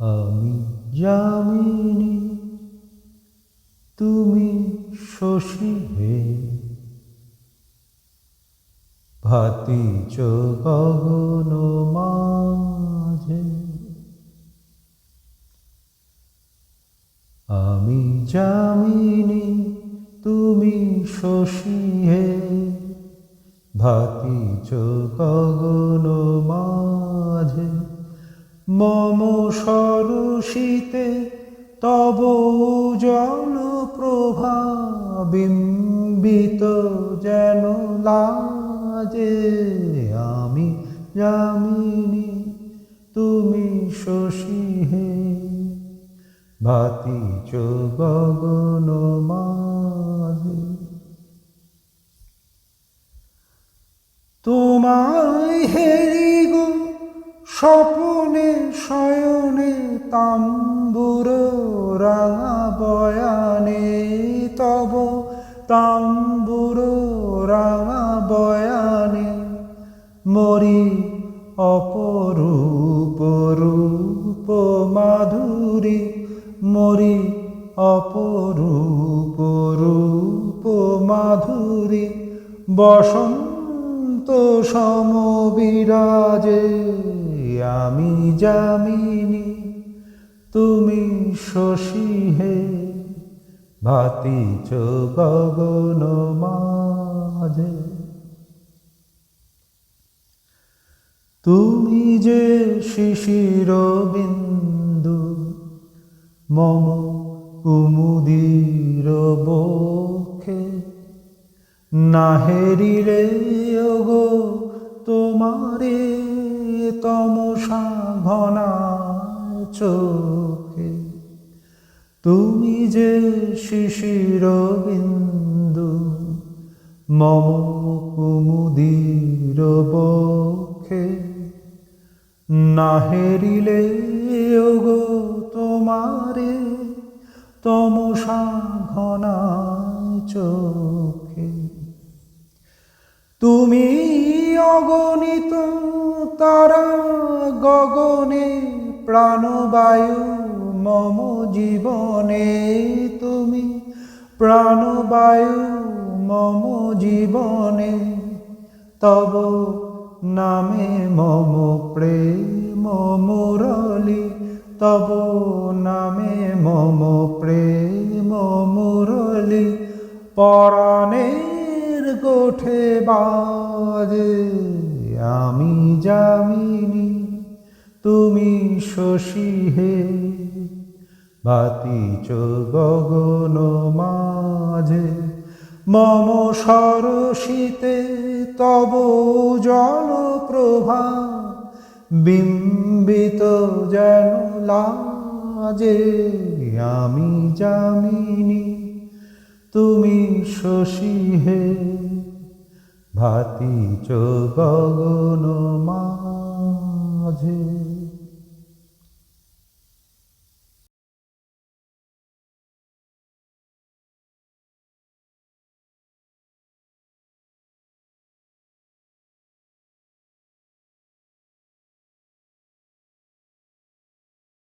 আমি যামিনী তুমি শশী হে, ভাতিজ গগন মাঝে। আমি যামিনী তুমি শশী হে, ভাতিজ গগন মাঝে। মম সরসিতে তব উজ্জ্বল প্রভা, বিম্বিত যেন লাজে। আমি যামিনী তুমি শশী হে, ভাতিজ গগন মাঝে। তোমায় হেরি গো স্বপনে শয়নে, তাম্বুর রাঙা বয়ানে তব তাম্বুর রাঙা বয়ানে। মরি অপরূপ রূপ মাধুরী, মরি অপরূপ রূপ মাধুরী। বসন্ত সম বিরাজে, আমি যামিনী তুমি শশী হে, ভাতিজ গগন মাঝে। তুমি যে শিশির বিন্দু মম কুমুদির বক্ষে, না হেরিলে ওগো তোমারে তমসা ঘনা চোখে। তুমি যে শিশির বিন্দু মম কুমুদির বক্ষে, না হেরিলে ওগো তোমারে তমসা ঘনা চোখে। তুমি অগণিত তারা গগনে, প্রাণবায়ু মম জীবনে। তুমি প্রাণবায়ু মম জীবনে, তব নামে মম প্রেম মুরলী, তব নামে মম প্রেম মুরলী। পরাণের গোঠে বাজে, আমি যামিনী তুমি শশী হে, ভাতিজ গগন মাঝে। মম সরসিতে তব জল প্রভা, বিম্বিত যেন লাজে। আমি যামিনী তুমি শশী হে, ভাতিজ গগন মাঝে।